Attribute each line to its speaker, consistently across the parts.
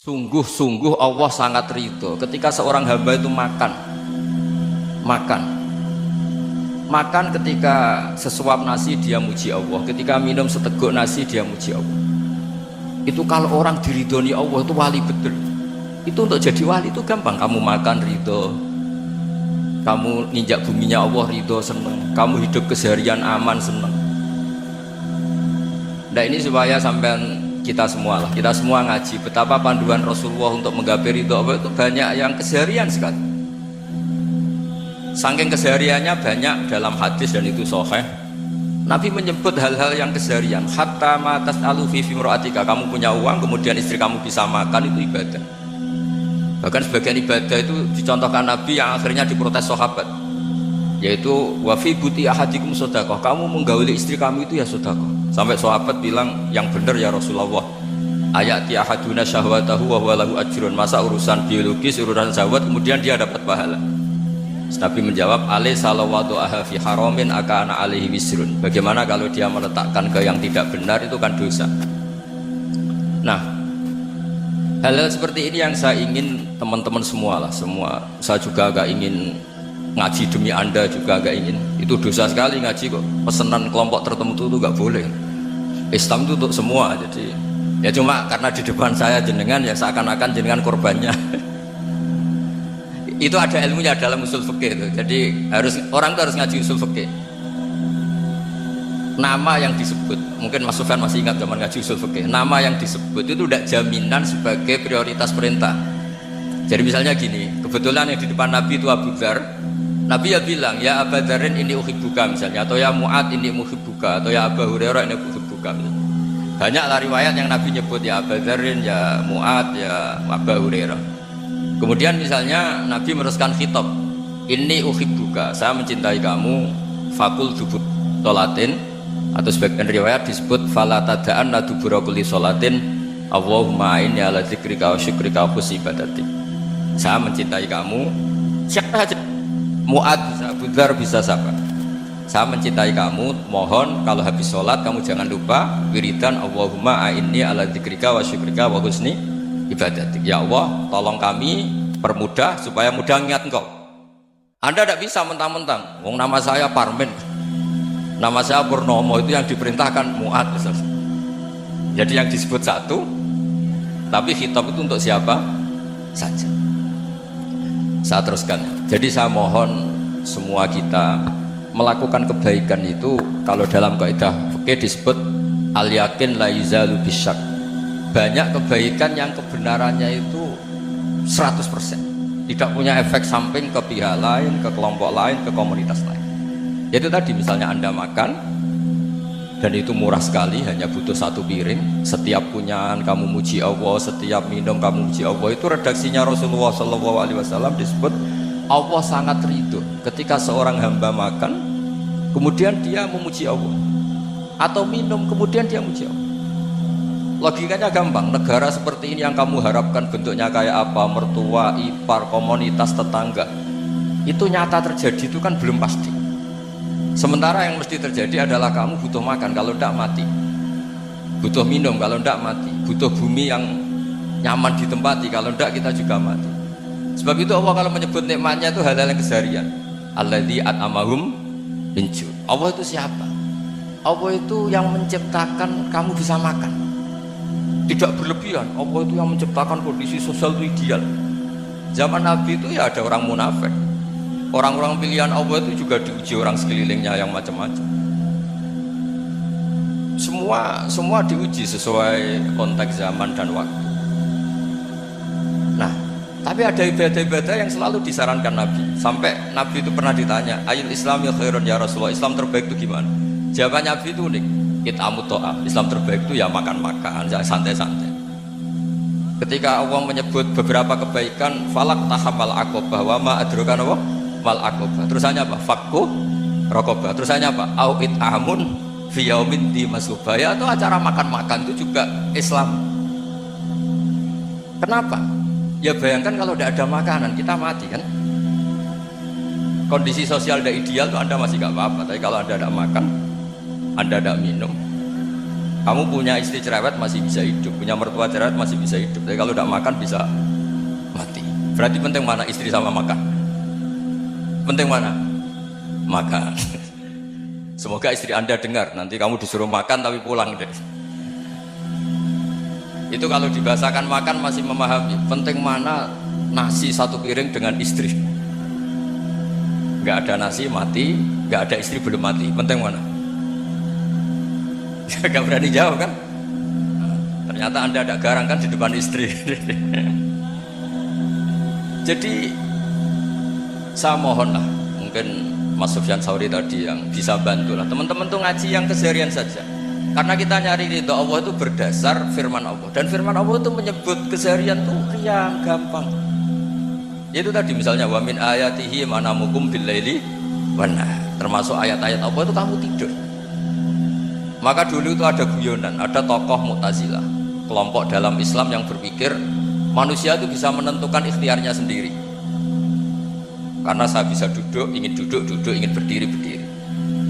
Speaker 1: Sungguh-sungguh Allah sangat ridho ketika seorang hamba itu makan ketika sesuap nasi dia muji Allah, ketika minum seteguk nasi dia muji Allah. Itu kalau orang diridhoni Allah itu wali betul. Itu untuk jadi wali itu gampang, kamu makan ridho, kamu ninjak buminya Allah ridho seneng, kamu hidup keseharian aman seneng. Nah ini supaya sampean kita semua ngaji betapa panduan Rasulullah untuk menggapai ridho Allah itu banyak yang keseharian sekali. Saking kesehariannya banyak dalam hadis dan itu sahih. Nabi menyebut hal-hal yang keseharian. Hatta ma tas'alu fi imra'atika, kamu punya uang kemudian istri kamu bisa makan, itu ibadah. Bahkan sebagian ibadah itu dicontohkan Nabi yang akhirnya diprotes sahabat, yaitu wa fi buti ahadikum shadaqah, kamu menggauli istri kamu itu ya sedekah. Sampai sahabat bilang, yang benar ya Rasulullah, ayati ahaduna syahwatahu wa huwa lahu ajrun, masa urusan biologis, urusan syahwat kemudian dia dapat pahala. Nabi menjawab, alaysa lawadu'aha fi haramin akana alaihi wisrun, bagaimana kalau dia meletakkan ke yang tidak benar, itu kan dosa. Nah, hal-hal seperti ini yang saya ingin teman-teman semua, saya juga agak ingin ngaji demi Anda, juga agak ingin. Itu dosa sekali ngaji kok, pesanan kelompok tertentu itu gak boleh. Islam itu untuk semua, jadi ya cuma karena di depan saya jenengan ya seakan-akan jenengan korbannya. Itu ada ilmunya dalam usul fikih itu. Jadi orang itu harus ngaji usul fikih. Nama yang disebut, mungkin Mas Sufyan masih ingat zaman ngaji usul fikih, nama yang disebut itu tidak jaminan sebagai prioritas perintah. Jadi misalnya gini, kebetulan yang di depan Nabi itu Abu Dzar, Nabi ya bilang, ya Abu Dzarin ini uhibbuka misalnya, atau ya Mu'ad ini uhibbuka, atau ya Abu Hurairah ini uhibbuka. Banyaklah riwayat yang Nabi nyebut ya Abu Dzarin, ya Mu'ad, ya Abu Hurairah. Kemudian misalnya Nabi meneruskan khitab, ini uhibbuka, saya mencintai kamu, fakul dubur sholatin, atau sebagian riwayat disebut fala tada'anna dubura kulli sholatin Allahumma inni ala dzikrika wa syukrika wa husni ibadatik. Saya mencintai kamu, siapa saja, Mu'ad bisa, Abu Dzar bisa, siapa. Saya mencintai kamu, mohon kalau habis sholat kamu jangan lupa wiridan Allahumma a'inni ala dzikrika wa syukrika wa husni ibadatik. Ya Allah, tolong kami permudah supaya mudah ingat Engkau. Anda tidak bisa mentang-mentang, wong nama saya Parmin, nama saya Purnomo, itu yang diperintahkan Mu'ad misalnya. Jadi yang disebut satu, tapi khitab itu untuk siapa saja. Saya teruskan. Jadi saya mohon semua kita melakukan kebaikan itu, kalau dalam kaidah fikih disebut al yakin la yuzalu bisyak. Banyak kebaikan yang kebenarannya itu 100%, tidak punya efek samping ke pihak lain, ke kelompok lain, ke komunitas lain. Itu tadi misalnya Anda makan dan itu murah sekali, hanya butuh satu piring, setiap punyaan kamu muji Allah, setiap minum kamu muji Allah. Itu redaksinya Rasulullah SAW disebut Allah sangat ridho ketika seorang hamba makan kemudian dia memuji Allah, atau minum kemudian dia muji Allah. Logikanya gampang, negara seperti ini yang kamu harapkan bentuknya kayak apa, mertua, ipar, komunitas, tetangga, itu nyata terjadi itu kan belum pasti. Sementara yang mesti terjadi adalah kamu butuh makan, kalau tidak mati, butuh minum, kalau tidak mati, butuh bumi yang nyaman ditempati, kalau tidak kita juga mati. Sebab itu Allah kalau menyebut nikmatnya itu hal-hal yang keseharian. Alladzi at'amahum min ju'. Allah itu siapa? Allah itu yang menciptakan kamu bisa makan, tidak berlebihan. Allah itu yang menciptakan kondisi sosial itu ideal. Zaman Nabi itu ya ada orang munafik, orang-orang pilihan Allah itu juga diuji orang sekelilingnya yang macam-macam. Semua diuji sesuai konteks zaman dan waktu. Nah, tapi ada ibadah-ibadah yang selalu disarankan Nabi. Sampai Nabi itu pernah ditanya, ayul islami khairun ya Rasulullah, Islam terbaik itu gimana? Jawaban Nabi itu unik, it'amut ta'am, Islam terbaik itu ya makan-makan, santai-santai. Ketika Allah menyebut beberapa kebaikan, falak tahamal aqobah, wa ma adrokan Allah mal aqobah, terusannya apa? Fakku rokobah, terusannya apa? Au it'amun fi yaumin di masubaya, atau acara makan-makan itu juga Islam. Kenapa? Ya bayangkan kalau tidak ada makanan kita mati kan. Kondisi sosial tidak ideal tuh Anda masih gak apa-apa, tapi kalau Anda tidak makan, Anda tidak minum, Kamu punya istri cerewet masih bisa hidup, punya mertua cerewet masih bisa hidup. Tapi kalau tidak makan bisa mati. Berarti penting mana istri sama makan? Penting mana? Makan. Semoga istri Anda dengar. Nanti kamu disuruh makan tapi pulang deh. Itu kalau dibahasakan makan masih memahami. Penting mana nasi satu piring dengan istri. Nggak ada nasi mati, nggak ada istri belum mati. Penting mana? Gak berani jawab kan? Ternyata Anda ada garang kan di depan istri. Jadi saya mohonlah, mungkin Mas Sufyan Sauri tadi yang bisa bantulah teman-teman tuh ngaji yang keseharian saja. Karena kita nyari ridho Allah itu berdasar firman Allah, dan firman Allah itu menyebut keseharian tuh yang gampang. Itu tadi misalnya wa min ayatihi manamukum billaili wan nahar. Termasuk ayat-ayat Allah itu kamu tidur. Maka dulu itu ada guyonan, ada tokoh Mu'tazilah, kelompok dalam Islam yang berpikir manusia itu bisa menentukan ikhtiarnya sendiri. Karena saya bisa duduk, ingin berdiri, berdiri.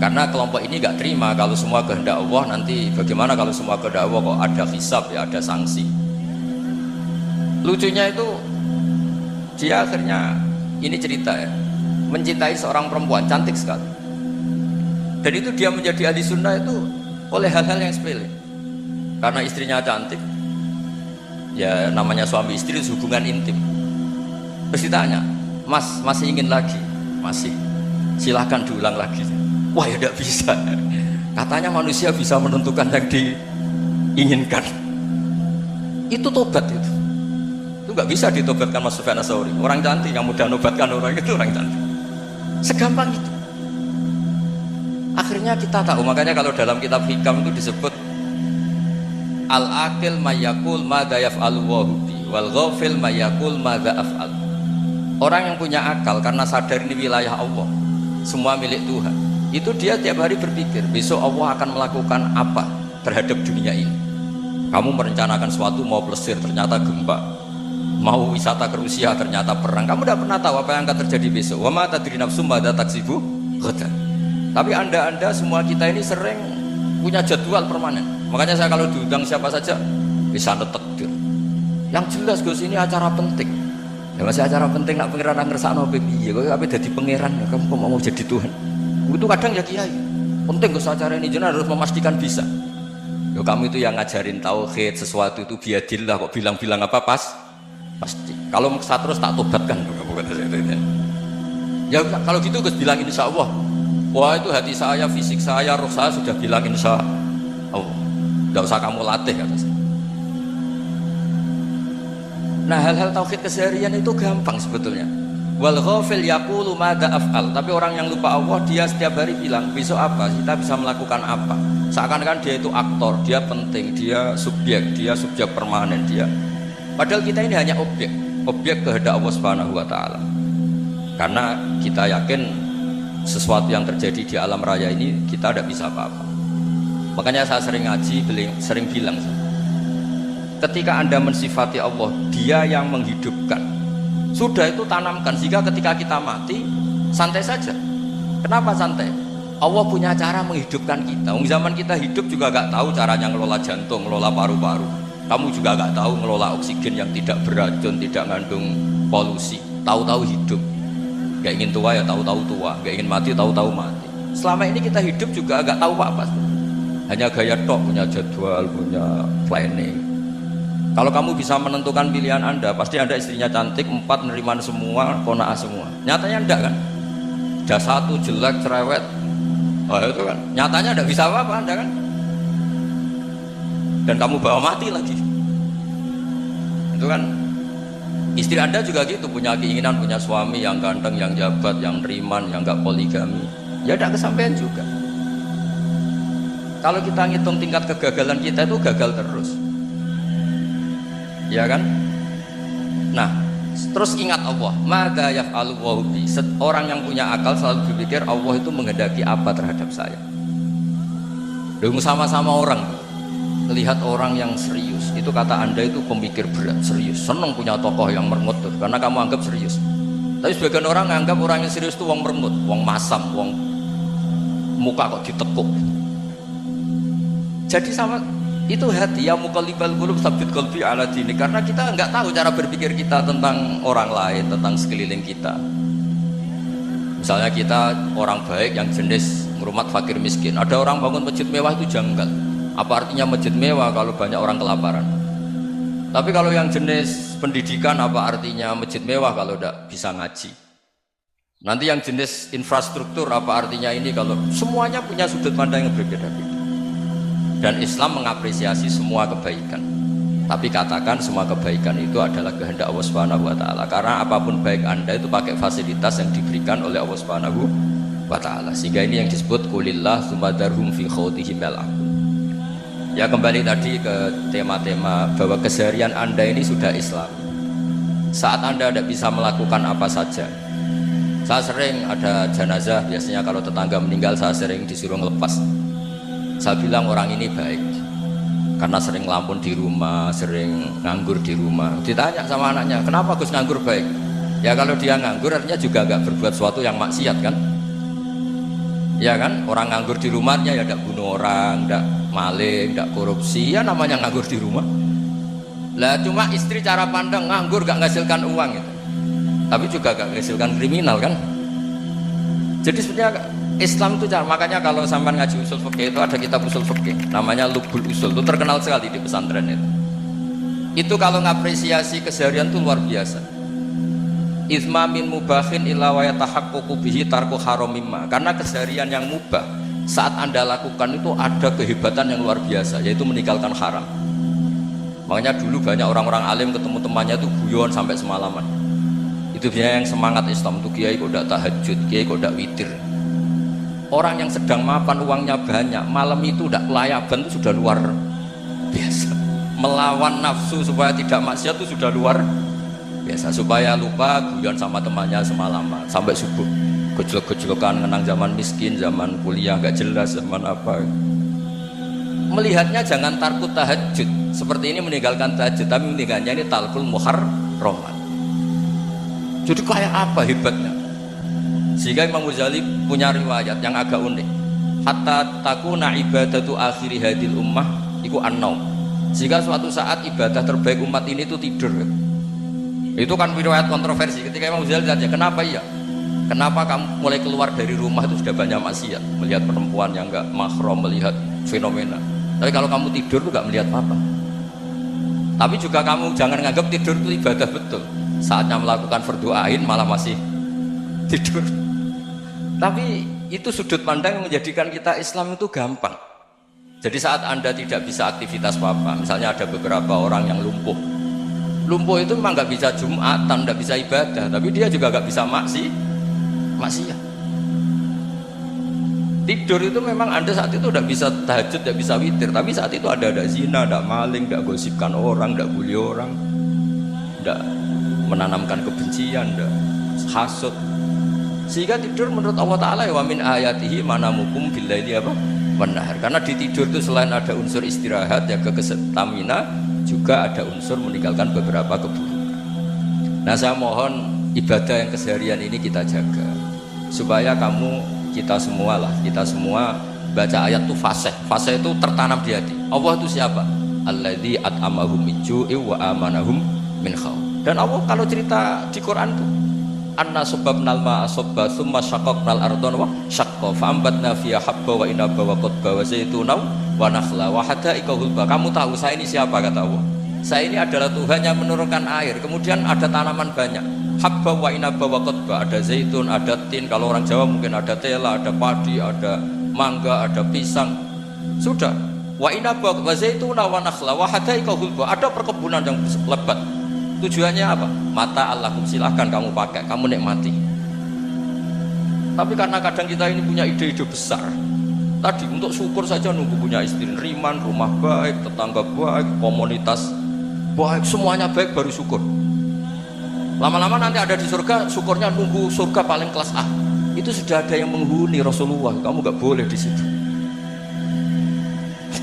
Speaker 1: Karena kelompok ini nggak terima kalau semua kehendak Allah, nanti bagaimana kalau semua kehendak Allah kok ada hisab, ya ada sanksi. Lucunya itu dia akhirnya, ini cerita ya, mencintai seorang perempuan cantik sekali, dan itu dia menjadi ahli sunnah itu oleh hal-hal yang sepele. Karena istrinya cantik, ya namanya suami istri hubungan intim. Terus ditanya, Mas masih ingin lagi? Masih. Silahkan diulang lagi. Wah ya tidak bisa. Katanya manusia bisa menentukan yang diinginkan. Itu tobat itu. Itu nggak bisa ditobatkan Mas Sufyan Ats-Tsauri. Orang cantik yang mudah nobatkan orang itu orang cantik. Segampang itu. Akhirnya kita tahu, makanya kalau dalam kitab hikam itu disebut al-aqil mayyakul madza yaf'alu wa bi wal ghafil mayyakul madza af'al. Orang yang punya akal karena sadar ini wilayah Allah, semua milik Tuhan, itu dia tiap hari berpikir besok Allah akan melakukan apa terhadap dunia ini. Kamu merencanakan sesuatu, mau plesir ternyata gempa, mau wisata ke Rusia ternyata perang. Kamu tidak pernah tahu apa yang akan terjadi besok. Wa ma tadri nafsum madza taksibu ghadan. Tapi anda semua kita ini sering punya jadwal permanen. Makanya saya kalau diundang siapa saja bisa netekdir. Yang jelas Gus ini acara penting. Ya masih acara penting, nak pangeran ngersakno piye kok ape dadi pangeran, kamu kok mau jadi Tuhan. Itu kadang ya kiai. Penting Gus acara ini jenengan harus memastikan bisa. Yo kamu itu yang ngajarin tauhid, sesuatu itu biadillah kok bilang-bilang apa pasti. Kalau saya terus tak tobatkan kamu kata saya. Ya kalau gitu Gus bilang insyaallah. Wah itu hati saya, fisik saya, roh saya sudah bilang insya Allah. Tidak usah kamu latih kata saya. Nah hal-hal tauhid keseharian itu gampang sebetulnya. Wal ghafil yaqulu madza af'al. Tapi orang yang lupa Allah dia setiap hari bilang besok apa, kita bisa melakukan apa. Seakan-akan dia itu aktor, dia penting, dia subjek permanen dia. Padahal kita ini hanya objek kehendak Allah Subhanahu wa taala. Karena kita yakin sesuatu yang terjadi di alam raya ini kita tidak bisa apa-apa. Makanya saya sering ngaji, sering bilang, ketika Anda mensifati Allah, dia yang menghidupkan, sudah itu tanamkan, sehingga ketika kita mati santai saja. Kenapa santai? Allah punya cara menghidupkan kita. Zaman kita hidup juga gak tahu caranya ngelola jantung, ngelola paru-paru. Kamu juga gak tahu ngelola oksigen yang tidak beracun, tidak mengandung polusi. Tahu-tahu hidup. Gak ingin tua ya tahu-tahu tua, gak ingin mati tahu-tahu mati. Selama ini kita hidup juga gak tahu apa-apa. Hanya gaya tok, punya jadwal, punya planning. Kalau kamu bisa menentukan pilihan Anda, pasti Anda istrinya cantik, 4 neriman semua, kona'ah semua. Nyatanya enggak kan? Ada 1 jelek, cerewet. Oh itu kan, nyatanya enggak bisa apa-apa Anda kan? Dan kamu bawa mati lagi. Itu kan, istri Anda juga gitu, punya keinginan, punya suami yang ganteng, yang jabat, yang neriman, yang enggak poligami. Ya enggak kesampaian juga. Kalau kita ngitung tingkat kegagalan kita itu gagal terus. Ya kan? Nah, terus ingat Allah. Maka yaf'alu wa bi. Orang yang punya akal selalu berpikir Allah itu menghendaki apa terhadap saya. Dengan sama-sama orang melihat orang yang serius, itu kata Anda itu pemikir berat, serius, senang punya tokoh yang merengut tuh, karena kamu anggap serius. Tapi sebagian orang anggap orang yang serius itu wong merengut, wong masam, wong muka kok ditekuk. Jadi sama Itu hati ya muqallibal qulub tsabbit qalbi ala dini, karena kita nggak tahu cara berpikir kita tentang orang lain, tentang sekeliling kita. Misalnya kita orang baik yang jenis merumat fakir miskin, ada orang bangun masjid mewah itu janggal. Apa artinya masjid mewah kalau banyak orang kelaparan? Tapi kalau yang jenis pendidikan, apa artinya masjid mewah kalau tidak bisa ngaji? Nanti yang jenis infrastruktur, apa artinya ini kalau semuanya punya sudut pandang yang berbeda-beda. Dan Islam mengapresiasi semua kebaikan. Tapi katakan semua kebaikan itu adalah kehendak Allah Subhanahu wa taala. Karena apapun baik Anda itu pakai fasilitas yang diberikan oleh Allah Subhanahu wa taala. Sehingga ini yang disebut qulillah tsumadarhum fi khawtihim yal'abun. Ya, kembali tadi ke tema-tema bahwa keseharian Anda ini sudah Islam. Saat Anda tidak bisa melakukan apa saja. Saya sering ada jenazah, biasanya kalau tetangga meninggal saya sering disuruh ngelepas. Saya bilang orang ini baik karena sering ngelampun di rumah, sering nganggur di rumah. Ditanya sama anaknya, kenapa Gus nganggur baik? Ya kalau dia nganggur artinya juga gak berbuat sesuatu yang maksiat kan? Ya kan, orang nganggur di rumahnya ya gak bunuh orang, gak maling, gak korupsi, ya namanya nganggur di rumah. Lah cuma istri cara pandang nganggur gak menghasilkan uang itu, tapi juga gak menghasilkan kriminal kan? Jadi sebenarnya Islam itu cara, makanya kalau sampai ngaji usul fikih itu ada kitab usul fikih namanya Lubul Usul, itu terkenal sekali di pesantren itu. Itu kalau ngapresiasi keseharian itu luar biasa. Itsma min mubahin illa wa yatahaqqaqu bihi tarku haramimma. Karena keseharian yang mubah saat Anda lakukan itu ada kehebatan yang luar biasa, yaitu meninggalkan haram. Makanya dulu banyak orang-orang alim ketemu temannya itu guyon sampai semalaman. Itu biasanya yang semangat Islam itu, kiai kok tidak tahajud, kiai kok tidak witir. Orang yang sedang mapan uangnya banyak, malam itu tidak kelayaban itu sudah luar biasa. Melawan nafsu supaya tidak maksiat itu sudah luar biasa. Supaya lupa guyon sama temannya semalaman sampai subuh, gejlok-gejlokan ngenang zaman miskin, zaman kuliah nggak jelas, zaman apa. Melihatnya jangan tarku tahajud seperti ini, meninggalkan tahajud, tapi meninggalkannya ini talkul muharramat. Jadi kayak apa hebatnya? Sehingga Imam Ghazali punya riwayat yang agak unik. Hatta takuna ibadatu akhiri hadil ummah iku an-naum. Sehingga suatu saat ibadah terbaik umat ini itu tidur. Itu kan riwayat kontroversi. Ketika Imam Ghazali ditanya, kenapa iya? Kenapa kamu mulai keluar dari rumah itu sudah banyak maksiat, melihat perempuan yang enggak mahram, melihat fenomena. Tapi kalau kamu tidur itu enggak melihat apa-apa. Tapi juga kamu jangan nganggap tidur itu ibadah betul. Saatnya melakukan fardhu ain malah masih tidur. Tapi itu sudut pandang yang menjadikan kita Islam itu gampang. Jadi saat Anda tidak bisa aktivitas apa-apa, misalnya ada beberapa orang yang lumpuh. Lumpuh itu memang nggak bisa Jumatan, nggak bisa ibadah, tapi dia juga nggak bisa maksiat. Tidur itu memang Anda saat itu udah bisa tahajud, udah bisa witir, tapi saat itu ada zina, ada maling, ada gosipkan orang, ada bully orang, ada menanamkan kebencian, ada hasud. Sehingga tidur menurut Allah Ta'ala wa min ayatihi manamukum billaili apa? Benar. Karena di tidur itu selain ada unsur istirahat, jaga kestamina, juga ada unsur meninggalkan beberapa keburukan. Nah, saya mohon ibadah yang keseharian ini kita jaga supaya kita semua baca ayat itu fase itu tertanam di hati. Allah itu siapa? Alladzi at'amahum min ju'i wa amanahum min khauf. Dan Allah kalau cerita di Quran itu anna sababnal ma'a sabba tsumma syaqqaqnal ardha wa syaqqa fa'ambatna fiha habba wa inaba wa qadba wa zaituna wa nakhla wa hada'iqa hulba. Kamu tahu saya ini siapa, kata Allah? Saya ini adalah Tuhan yang menurunkan air, kemudian ada tanaman banyak, habba wa inaba wa qadba, ada zaitun, ada tin, kalau orang Jawa mungkin ada tela, ada padi, ada mangga, ada pisang. Sudah. Wa inaba wa zaituna wa nakhla wa hada'iqa hulba, ada perkebunan yang lebat. Tujuannya apa? Mata Allahum, silahkan kamu pakai, kamu nikmati. Tapi karena kadang kita ini punya ide-ide besar. Tadi untuk syukur saja nunggu punya istri riman, rumah baik, tetangga baik, komunitas baik, semuanya baik baru syukur. Lama-lama nanti ada di surga, syukurnya nunggu surga paling kelas A. Itu sudah ada yang menghuni Rasulullah, kamu gak boleh di situ.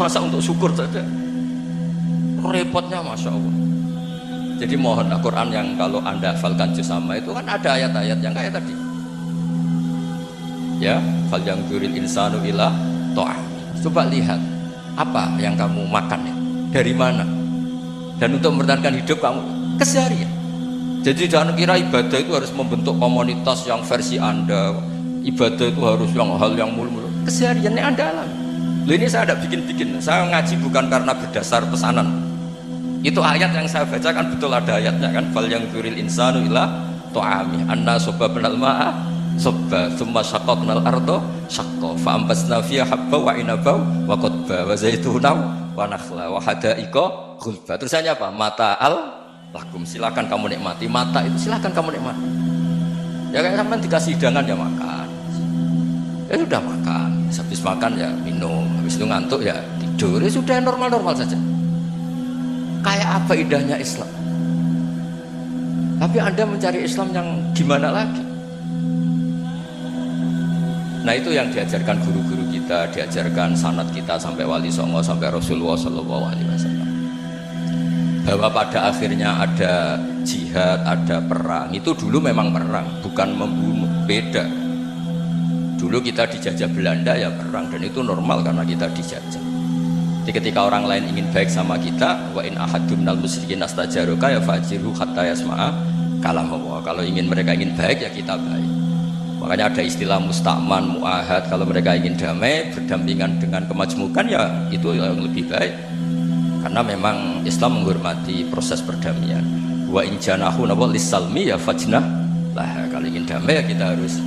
Speaker 1: Masa untuk syukur saja? Repotnya Masya Allah. Jadi mohon Al-Quran yang kalau Anda hafalkan juz sama itu kan ada ayat-ayat yang kayak tadi. Ya, fal yang duril insanu ila ta'am. Coba lihat apa yang kamu makan ya. dari mana? Dan untuk mempertahankan hidup kamu keseharian. Jadi jangan kira ibadah itu harus membentuk komunitas yang versi Anda. Ibadah itu harus yang hal yang mulu-mulu. Kesehariannya Anda alami. Loh, ini saya tidak bikin-bikin. Saya ngaji bukan karena berdasar pesanan. Itu ayat yang saya bacakan betul ada ayatnya kan. Fal yang dzuril insanu ila ta'ami anna sababnal ma'a sabba thumma syaqaqnal arda syaqqa fa ambasna fiha habba wa inaba wa qadba wa zaituna wa nakhla wa hadaiqa ghulba. Terusannya apa? Mata'al lakum, silakan kamu nikmati. Mata itu silakan kamu nikmati. Ya kayak sampean dikasih hidangan ya makan. Ya sudah makan, habis makan ya minum, habis itu ngantuk ya tidur. Ya sudah normal-normal saja. Kayak apa indahnya Islam. Tapi Anda mencari Islam yang gimana lagi? Nah itu yang diajarkan guru-guru kita, diajarkan sanad kita sampai Wali Songo, sampai Rasulullah SAW. Bahwa pada akhirnya ada jihad, ada perang. Itu dulu memang perang, bukan membunuh, beda. Dulu kita dijajah Belanda ya perang, dan itu normal karena kita dijajah. Jadi ketika orang lain ingin baik sama kita, wa in ahadum minal musyrikin astajaruka ya fajirhu hatta yasma'a kalam Allah. Kalau mereka ingin baik ya kita baik. Makanya ada istilah musta'man, mu'ahad. Kalau mereka ingin damai, berdampingan dengan kemajmukan ya itu yang lebih baik. Karena memang Islam menghormati proses perdamaian. Wa in janahu nawal lisalmi ya fajnah lah. Kalau ingin damai ya kita harus